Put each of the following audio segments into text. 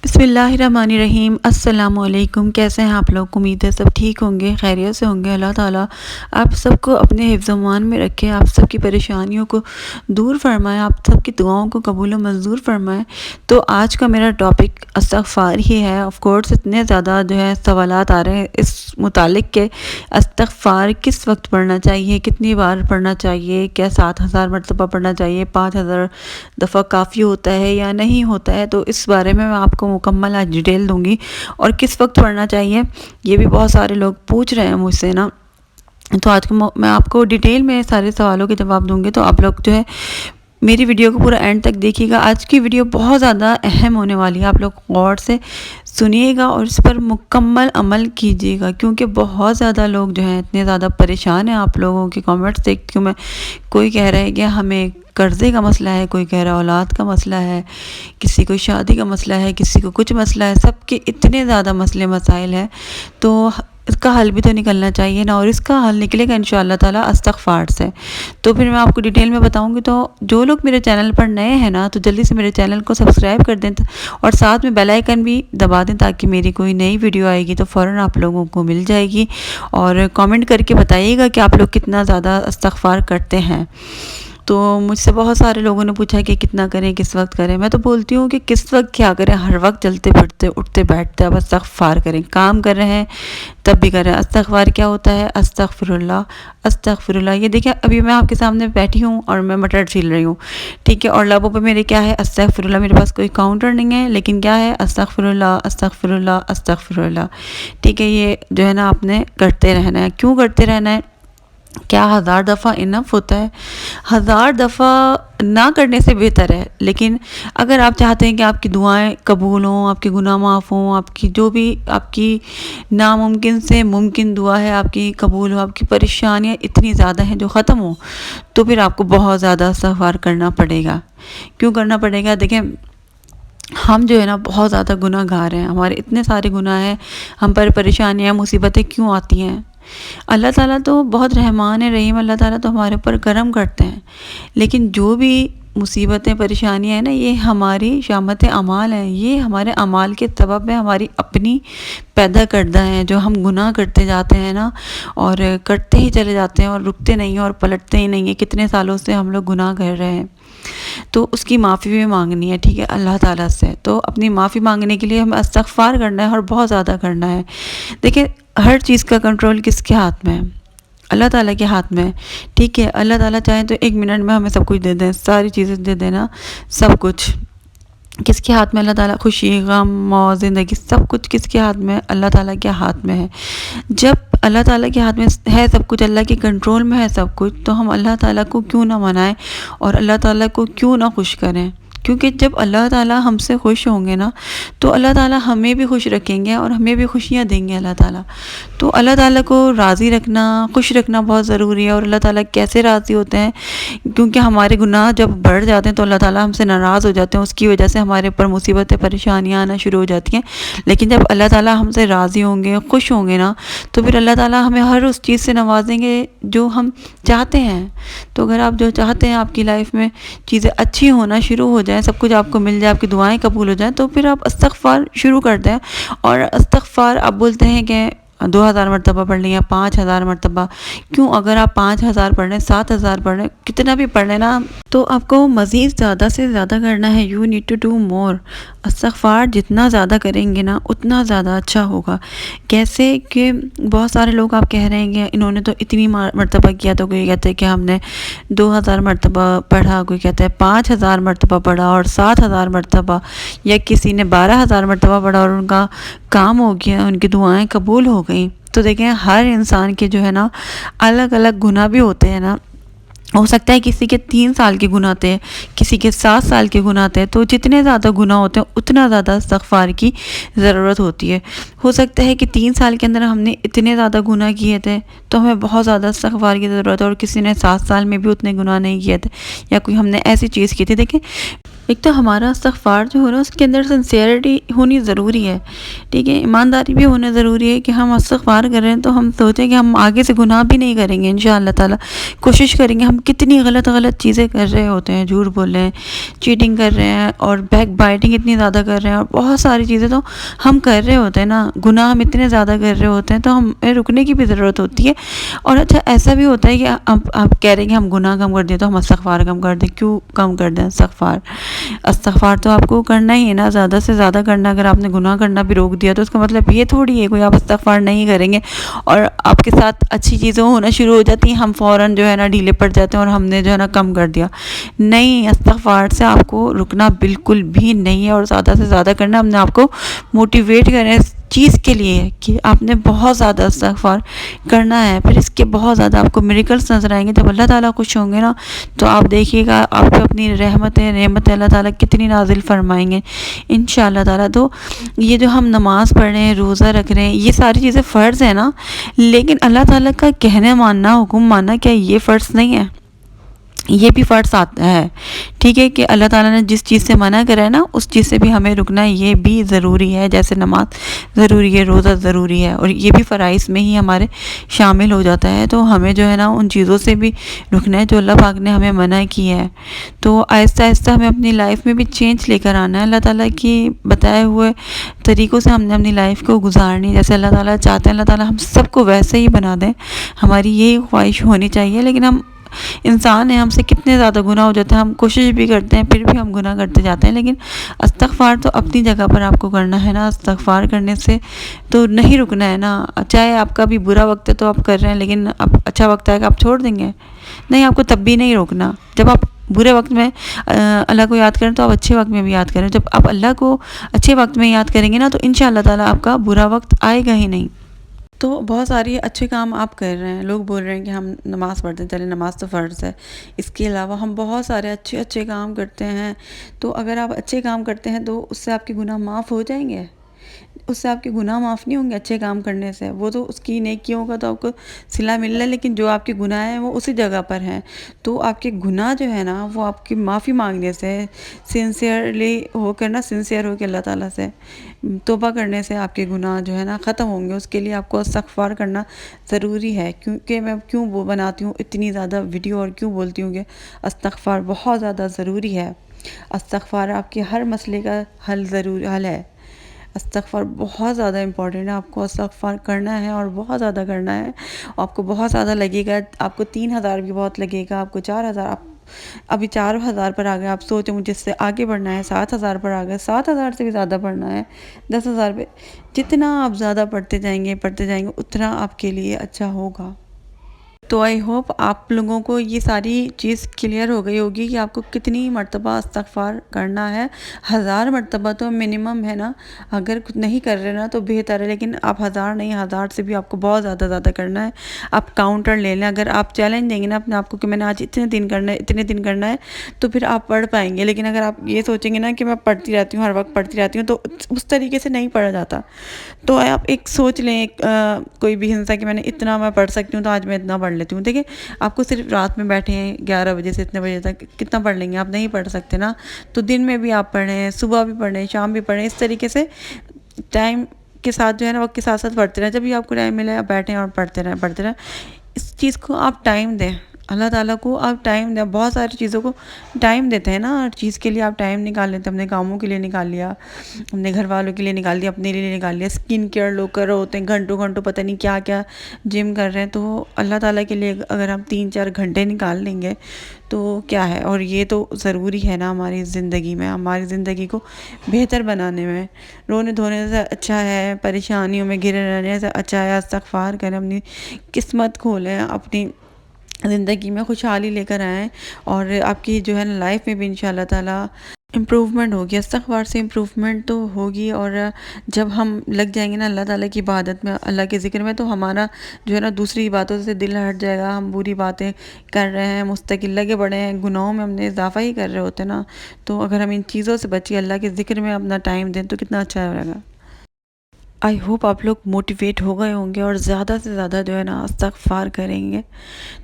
بسم اللہ الرحمن الرحیم۔ السلام علیکم۔ کیسے ہیں آپ لوگ؟ امید ہے سب ٹھیک ہوں گے، خیریت سے ہوں گے۔ اللہ تعالیٰ آپ سب کو اپنے حفظ و امان میں رکھے، آپ سب کی پریشانیوں کو دور فرمائے، آپ سب کی دعاؤں کو قبول و منظور فرمائے۔ تو آج کا میرا ٹاپک استغفار ہی ہے۔ آف کورس اتنے زیادہ سوالات آ رہے ہیں اس متعلق کہ استغفار کس وقت پڑھنا چاہیے، کتنی بار پڑھنا چاہیے، کیا 7,000 مرتبہ پڑھنا چاہیے، 5,000 دفعہ کافی ہوتا ہے یا نہیں ہوتا ہے۔ تو اس بارے میں آپ کو مکمل آج ڈیٹیل دوں گی، اور کس وقت پڑھنا چاہیے یہ بھی بہت سارے لوگ پوچھ رہے ہیں مجھ سے نا۔ تو آج میں آپ کو ڈیٹیل میں سارے سوالوں کے جواب دوں گی، تو آپ لوگ میری ویڈیو کو پورا اینڈ تک دیکھیے گا۔ آج کی ویڈیو بہت زیادہ اہم ہونے والی ہے، آپ لوگ غور سے سنیے گا اور اس پر مکمل عمل کیجیے گا، کیونکہ بہت زیادہ لوگ اتنے زیادہ پریشان ہیں۔ آپ لوگوں کے کامنٹس دیکھتی ہوں میں، کوئی کہہ رہا ہے کہ ہمیں قرضے کا مسئلہ ہے، کوئی کہہ رہا ہے اولاد کا مسئلہ ہے، کسی کو شادی کا مسئلہ ہے، کسی کو کچھ مسئلہ ہے، سب کے اتنے زیادہ مسئلے مسائل ہیں، تو اس کا حل بھی تو نکلنا چاہیے نا، اور اس کا حل نکلے گا انشاءاللہ تعالیٰ استغفار سے۔ تو پھر میں آپ کو ڈیٹیل میں بتاؤں گی۔ تو جو لوگ میرے چینل پر نئے ہیں نا، تو جلدی سے میرے چینل کو سبسکرائب کر دیں، اور ساتھ میں بیل آئیکن بھی دبا دیں، تاکہ میری کوئی نئی ویڈیو آئے گی تو فوراً آپ لوگوں کو مل جائے گی۔ اور کامنٹ کر کے بتائیے گا کہ آپ لوگ کتنا زیادہ استغفار کرتے ہیں۔ تو مجھ سے بہت سارے لوگوں نے پوچھا کہ کتنا کریں، کس وقت کریں۔ میں تو بولتی ہوں کہ کس وقت کیا کریں، ہر وقت چلتے پھرتے اٹھتے بیٹھتے اب استغفار کریں، کام کر رہے ہیں تب بھی کریں۔ استغفار کیا ہوتا ہے؟ استغفر اللہ، استغفر اللہ۔ یہ دیکھیں، ابھی میں آپ کے سامنے بیٹھی ہوں اور میں مٹر چھیل رہی ہوں، ٹھیک ہے، اور لبوں پہ میرے کیا ہے؟ استغفر اللہ۔ میرے پاس کوئی کاؤنٹر نہیں ہے، لیکن کیا ہے؟ استغفر اللہ، استغفر اللہ، استغفر اللہ، ٹھیک ہے۔ یہ آپ نے کرتے رہنا ہے۔ کیوں کرتے رہنا ہے؟ کیا 1000 دفعہ انف ہوتا ہے؟ 1000 دفعہ نہ کرنے سے بہتر ہے، لیکن اگر آپ چاہتے ہیں کہ آپ کی دعائیں قبول ہوں، آپ کے گناہ معاف ہوں، آپ کی جو بھی آپ کی ناممکن سے ممکن دعا ہے آپ کی قبول ہو، آپ کی پریشانیاں اتنی زیادہ ہیں جو ختم ہوں، تو پھر آپ کو بہت زیادہ استغفار کرنا پڑے گا۔ کیوں کرنا پڑے گا؟ دیکھیں، ہم بہت زیادہ گناہ گار ہیں، ہمارے اتنے سارے گناہ ہیں، ہم پر پریشانیاں مصیبتیں کیوں آتی ہیں؟ اللہ تعالیٰ تو بہت رحمان رحیم، اللہ تعالیٰ تو ہمارے اوپر کرم کرتے ہیں، لیکن جو بھی مصیبتیں پریشانیاں ہیں نا، یہ ہماری شامت اعمال ہیں، یہ ہمارے اعمال کے سبب ہے، ہماری اپنی پیدا کردہ ہیں، جو ہم گناہ کرتے جاتے ہیں نا، اور کرتے ہی چلے جاتے ہیں اور رکتے نہیں ہیں اور پلٹتے ہی نہیں ہیں۔ کتنے سالوں سے ہم لوگ گناہ کر رہے ہیں، تو اس کی معافی بھی مانگنی ہے، ٹھیک ہے، اللہ تعالیٰ سے۔ تو اپنی معافی مانگنے کے لیے ہمیں استغفار کرنا ہے، اور بہت زیادہ کرنا ہے۔ دیکھیں، ہر چیز کا کنٹرول کس کے ہاتھ میں ہے؟ اللہ تعالیٰ کے ہاتھ میں ہے، ٹھیک ہے۔ اللہ تعالیٰ چاہیں تو 1 منٹ میں ہمیں سب کچھ دے دیں، ساری چیزیں دے دینا، سب کچھ کس کے ہاتھ میں؟ اللہ تعالیٰ۔ خوشی، غم، موت، زندگی، سب کچھ کس کے ہاتھ میں ہے؟ اللہ تعالیٰ کے ہاتھ میں ہے۔ جب اللہ تعالیٰ کے ہاتھ میں ہے سب کچھ، اللہ کے کنٹرول میں ہے سب کچھ، تو ہم اللہ تعالیٰ کو کیوں نہ منائیں اور اللہ تعالیٰ کو کیوں نہ خوش کریں؟ کیونکہ جب اللہ تعالیٰ ہم سے خوش ہوں گے نا، تو اللہ تعالیٰ ہمیں بھی خوش رکھیں گے اور ہمیں بھی خوشیاں دیں گے اللہ تعالیٰ۔ تو اللہ تعالیٰ کو راضی رکھنا، خوش رکھنا بہت ضروری ہے۔ اور اللہ تعالیٰ کیسے راضی ہوتے ہیں؟ کیونکہ ہمارے گناہ جب بڑھ جاتے ہیں تو اللہ تعالیٰ ہم سے ناراض ہو جاتے ہیں، اس کی وجہ سے ہمارے اوپر مصیبتیں پریشانیاں آنا شروع ہو جاتی ہیں۔ لیکن جب اللہ تعالیٰ ہم سے راضی ہوں گے، خوش ہوں گے نا، تو پھر اللہ تعالیٰ ہمیں ہر اس چیز سے نوازیں گے جو ہم چاہتے ہیں۔ تو اگر آپ جو چاہتے ہیں آپ کی لائف میں چیزیں اچھی ہونا شروع ہو جائیں، سب کچھ آپ کو مل جائے، آپ کی دعائیں قبول ہو جائیں، تو پھر آپ استغفار شروع کر دیں۔ اور استغفار آپ بولتے ہیں کہ 2000 مرتبہ پڑھ لیں یا 5000 مرتبہ، کیوں؟ اگر آپ 5000 پڑھ لیں، 7000 پڑھ لیں، کتنا بھی پڑھ لیں نا، تو آپ کو مزید زیادہ سے زیادہ کرنا ہے۔ You need to do more. استغفار جتنا زیادہ کریں گے نا، اتنا زیادہ اچھا ہوگا۔ کیسے کہ بہت سارے لوگ آپ کہہ رہے ہیں کہ انہوں نے تو اتنی مرتبہ کیا، تو کوئی کہتے ہیں کہ ہم نے 2000 مرتبہ پڑھا، کوئی کہتا ہے 5000 مرتبہ پڑھا اور 7000 مرتبہ، یا کسی نے 12000 مرتبہ پڑھا اور ان کا کام ہو گیا، ان کی دعائیں قبول ہو گئیں۔ تو دیکھیں، ہر انسان کے نا الگ الگ گناہ بھی ہوتے ہیں نا۔ ہو سکتا ہے کسی کے 3 سال کے گناہ تھے، کسی کے 7 سال کے گناہ تھے، تو جتنے زیادہ گناہ ہوتے ہیں اتنا زیادہ استغفار کی ضرورت ہوتی ہے۔ ہو سکتا ہے کہ 3 سال کے اندر ہم نے اتنے زیادہ گناہ کیے تھے تو ہمیں بہت زیادہ استغفار کی ضرورت ہے، اور کسی نے 7 سال میں بھی اتنے گناہ نہیں کیے تھے، یا کوئی ہم نے ایسی چیز کی تھی۔ دیکھیں، ایک تو ہمارا استغفار جو ہو رہا ہے اس کے اندر سنسیئرٹی ہونی ضروری ہے، ٹھیک ہے، ایمانداری بھی ہونا ضروری ہے کہ ہم استغفار کر رہے ہیں تو ہم سوچیں کہ ہم آگے سے گناہ بھی نہیں کریں گے انشاءاللہ تعالیٰ، کوشش کریں گے. ہم کتنی غلط چیزیں کر رہے ہوتے ہیں، جھوٹ بول رہے ہیں، چیٹنگ کر رہے ہیں اور بیک بائٹنگ اتنی زیادہ کر رہے ہیں اور بہت ساری چیزیں تو ہم کر رہے ہوتے ہیں نا، گناہ ہم اتنے زیادہ کر رہے ہوتے ہیں تو ہمیں رکنے کی بھی ضرورت ہوتی ہے. اور اچھا ایسا بھی ہوتا ہے کہ آپ کہہ رہے ہیں کہ ہم گناہ کم کر دیں تو ہم استغفار کم کر دیں. کیوں کم کر دیں استغفار تو آپ کو کرنا ہی ہے نا، زیادہ سے زیادہ کرنا. اگر آپ نے گناہ کرنا بھی روک دیا تو اس کا مطلب یہ تھوڑی ہے کوئی آپ استغفار نہیں کریں گے اور آپ کے ساتھ اچھی چیزیں ہونا شروع ہو جاتی ہیں ہم فوراً جو ہے نا ڈھیلے پڑ جاتے ہیں اور ہم نے جو ہے نا کم کر دیا. نہیں، استغفار سے آپ کو رکنا بالکل بھی نہیں ہے اور زیادہ سے زیادہ کرنا. ہم نے آپ کو موٹیویٹ کریں اس چیز کے لیے کہ آپ نے بہت زیادہ استغفار کرنا ہے، پھر اس کے بہت زیادہ آپ کو میریکلز نظر آئیں گے. جب اللہ تعالیٰ خوش ہوں گے نا تو آپ دیکھیے گا آپ پہ اپنی نعمت اللہ تعالیٰ کتنی نازل فرمائیں گے انشاءاللہ تعالیٰ. تو یہ جو ہم نماز پڑھ رہے ہیں، روزہ رکھ رہے ہیں، یہ ساری چیزیں فرض ہیں نا، لیکن اللہ تعالیٰ کا کہنا ماننا، حکم ماننا، کیا یہ فرض نہیں ہے؟ یہ بھی فرض آتا ہے، ٹھیک ہے، کہ اللہ تعالیٰ نے جس چیز سے منع کرا ہے نا اس چیز سے بھی ہمیں رکنا یہ بھی ضروری ہے. جیسے نماز ضروری ہے، روزہ ضروری ہے اور یہ بھی فرائض میں ہی ہمارے شامل ہو جاتا ہے. تو ہمیں جو ہے نا ان چیزوں سے بھی رکنا ہے جو اللہ پاک نے ہمیں منع کی ہے. تو آہستہ آہستہ ہمیں اپنی لائف میں بھی چینج لے کر آنا ہے. اللہ تعالیٰ کی بتائے ہوئے طریقوں سے ہم نے اپنی لائف کو گزارنی، جیسے اللہ تعالیٰ چاہتے ہیں اللہ تعالیٰ ہم سب کو ویسے ہی بنا دیں. ہماری یہی خواہش ہونی چاہیے. لیکن ہم انسان ہیں، ہم سے کتنے زیادہ گناہ ہو جاتے ہیں، ہم کوشش بھی کرتے ہیں پھر بھی ہم گناہ کرتے جاتے ہیں. لیکن استغفار تو اپنی جگہ پر آپ کو کرنا ہے نا. استغفار کرنے سے تو نہیں رکنا ہے نا. چاہے آپ کا بھی برا وقت ہے تو آپ کر رہے ہیں، لیکن اب اچھا وقت آئے گا آپ چھوڑ دیں گے؟ نہیں، آپ کو تب بھی نہیں روکنا. جب آپ برے وقت میں اللہ کو یاد کریں تو آپ اچھے وقت میں بھی یاد کریں. جب آپ اللہ کو اچھے وقت میں یاد کریں گے نا تو انشاءاللہ تعالیٰ آپ کا برا وقت آئے گا ہی نہیں. تو بہت ساری اچھے کام آپ کر رہے ہیں. لوگ بول رہے ہیں کہ ہم نماز پڑھتے ہیں، چلے نماز تو فرض ہے، اس کے علاوہ ہم بہت سارے اچھے کام کرتے ہیں. تو اگر آپ اچھے کام کرتے ہیں تو اس سے آپ کے گناہ معاف ہو جائیں گے؟ اس سے آپ کے گناہ معاف نہیں ہوں گے اچھے کام کرنے سے. وہ تو اس کی نیکیوں کا تو آپ کو صلہ مل رہا ہے، لیکن جو آپ کے گناہ ہیں وہ اسی جگہ پر ہیں. تو آپ کے گناہ جو ہے نا وہ آپ کی معافی مانگنے سے، سنسیئر ہو کے اللہ تعالیٰ سے توبہ کرنے سے آپ کے گناہ جو ہے نا ختم ہوں گے. اس کے لیے آپ کو استغفار کرنا ضروری ہے. کیونکہ میں کیوں وہ بناتی ہوں اتنی زیادہ ویڈیو اور کیوں بولتی ہوں کہ استغفار بہت زیادہ ضروری ہے. استغفار آپ کے ہر مسئلے کا حل ہے. استغفار بہت زیادہ امپورٹنٹ ہے. آپ کو استغفار کرنا ہے اور بہت زیادہ کرنا ہے. آپ کو بہت زیادہ لگے گا. آپ کو 3,000 بھی بہت لگے گا، آپ کو 4,000. آپ ابھی 4,000 پر آ گئے، آپ سوچیں مجھے اس سے آگے بڑھنا ہے. 7,000 پر آ گئے، 7,000 سے بھی زیادہ بڑھنا ہے. 10,000 پہ جتنا آپ زیادہ پڑھتے جائیں گے اتنا آپ کے لیے اچھا ہوگا. تو آئی ہوپ آپ لوگوں کو یہ ساری چیز کلیئر ہو گئی ہوگی کہ آپ کو کتنی مرتبہ استغفار کرنا ہے. 1,000 مرتبہ تو منیمم ہے نا. اگر کچھ نہیں کر رہے نا تو بہتر ہے، لیکن آپ 1,000 نہیں، 1,000 سے بھی آپ کو بہت زیادہ کرنا ہے. آپ کاؤنٹر لے لیں. اگر آپ چیلنج دیں گے نا اپنے آپ کو کہ میں نے آج اتنے دن کرنا ہے تو پھر آپ پڑھ پائیں گے. لیکن اگر آپ یہ سوچیں گے نا کہ میں پڑھتی رہتی ہوں، ہر وقت پڑھتی رہتی ہوں، تو اس طریقے سے نہیں پڑھا جاتا. تو آپ ایک سوچ لیں، کوئی بھی ہنسا کہ میں نے اتنا میں پڑھ سکتی ہوں تو آج میں اتنا پڑھ لیتی ہوں. دیکھیں آپ کو صرف رات میں بیٹھے ہیں 11 بجے سے اتنے بجے تک کتنا پڑھ لیں گے؟ آپ نہیں پڑھ سکتے نا. تو دن میں بھی آپ پڑھیں، صبح بھی پڑھیں، شام بھی پڑھیں. اس طریقے سے ٹائم کے ساتھ جو ہے نا، وقت کے ساتھ پڑھتے رہیں. جب بھی آپ کو ٹائم ملے آپ بیٹھیں اور پڑھتے رہیں. اس چیز کو آپ ٹائم دیں. اللہ تعالیٰ کو آپ ٹائم دیں. بہت ساری چیزوں کو ٹائم دیتے ہیں نا، ہر چیز کے لیے آپ ٹائم نکال لیتے ہیں. اپنے کاموں کے لیے نکال لیا، اپنے گھر والوں کے لیے نکال دیا، اپنے لیے نکال لیا. اسکن کیئر لوگ کر رہے ہوتے ہیں گھنٹوں پتہ نہیں کیا جم کر رہے ہیں. تو اللہ تعالیٰ کے لیے اگر ہم 3-4 گھنٹے نکال لیں گے تو کیا ہے. اور یہ تو ضروری ہے نا ہماری زندگی میں، ہماری زندگی کو بہتر بنانے میں. رونے دھونے سے اچھا ہے پریشانیوں میں گھرے رہنے سے اچھا ہے استغفار کریں، اپنی قسمت کھولیں، اپنی زندگی میں خوشحالی لے کر آئیں اور آپ کی جو ہے نا لائف میں بھی انشاءاللہ تعالیٰ امپروومنٹ ہوگی. استغفار سے امپروومنٹ تو ہوگی. اور جب ہم لگ جائیں گے نا اللہ تعالیٰ کی عبادت میں، اللہ کے ذکر میں، تو ہمارا جو ہے نا دوسری باتوں سے دل ہٹ جائے گا. ہم بری باتیں کر رہے ہیں، مستقل لگے بڑے ہیں، گناہوں میں ہم نے اضافہ ہی کر رہے ہوتے ہیں نا. تو اگر ہم ان چیزوں سے بچیں، اللہ کے ذکر میں اپنا ٹائم دیں تو کتنا اچھا رہے گا. آئی ہوپ آپ لوگ موٹیویٹ ہو گئے ہوں گے اور زیادہ سے زیادہ جو ہے نا استغفار کریں گے،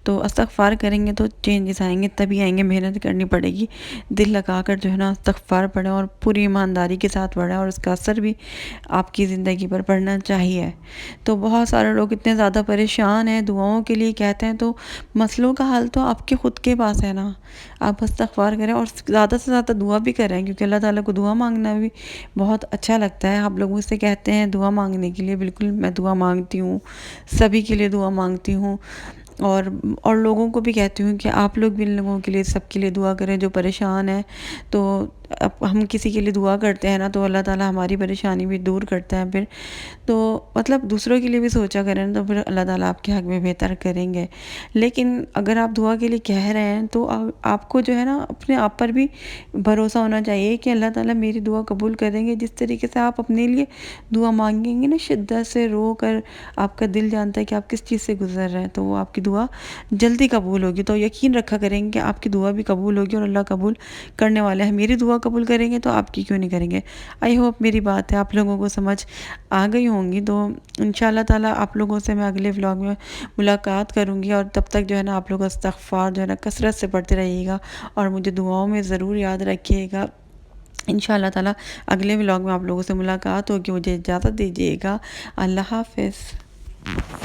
تو استغفار کریں گے تو چینجز آئیں گے، تبھی آئیں گے۔ محنت کرنی پڑے گی، دل لگا کر جو ہے نا استغفار پڑھیں اور پوری ایمانداری کے ساتھ پڑھیں، اور اس کا اثر بھی آپ کی زندگی پر پڑنا چاہیے۔ تو بہت سارے لوگ اتنے زیادہ پریشان ہیں، دعاؤں کے لیے کہتے ہیں، تو مسئلوں کا حل تو آپ کے خود کے پاس ہے نا۔ آپ استغفار کریں اور زیادہ سے زیادہ دعا بھی کریں، کیونکہ اللہ تعالیٰ کو دعا مانگنا بھی بہت اچھا لگتا ہے۔ آپ لوگ مجھ سے کہتے ہیں دعا مانگنے کے لیے، بالکل میں دعا مانگتی ہوں، سبھی کے لیے دعا مانگتی ہوں، اور لوگوں کو بھی کہتی ہوں کہ آپ لوگ بھی ان لوگوں کے لیے، سب کے لیے دعا کریں جو پریشان ہیں۔ تو اب ہم کسی کے لیے دعا کرتے ہیں نا، تو اللہ تعالیٰ ہماری پریشانی بھی دور کرتا ہے پھر۔ تو مطلب دوسروں کے لیے بھی سوچا کریں تو پھر اللہ تعالیٰ آپ کے حق میں بہتر کریں گے۔ لیکن اگر آپ دعا کے لیے کہہ رہے ہیں تو آپ کو جو ہے نا اپنے آپ پر بھی بھروسہ ہونا چاہیے کہ اللہ تعالیٰ میری دعا قبول کریں گے۔ جس طریقے سے آپ اپنے لیے دعا مانگیں گے نا، شدت سے رو کر، آپ کا دل جانتا ہے کہ آپ کس چیز سے گزر رہے ہیں، تو وہ آپ کی دعا جلدی قبول ہوگی۔ تو یقین رکھا کریں گے کہ آپ کی دعا بھی قبول ہوگی، اور اللہ قبول کرنے والا ہے۔ میری دعا قبول کریں گے تو آپ کی کیوں نہیں کریں گے؟ آئی ہوپ میری بات ہے آپ لوگوں کو سمجھ آ گئی ہوں گی۔ تو انشاءاللہ تعالیٰ آپ لوگوں سے میں اگلے ولاگ میں ملاقات کروں گی، اور تب تک جو ہے نا آپ لوگ استغفار جو ہے نا کثرت سے پڑھتے رہیے گا، اور مجھے دعاؤں میں ضرور یاد رکھیے گا۔ انشاءاللہ تعالیٰ اگلے ولاگ میں آپ لوگوں سے ملاقات ہوگی۔ مجھے اجازت دیجیے گا۔ اللہ حافظ۔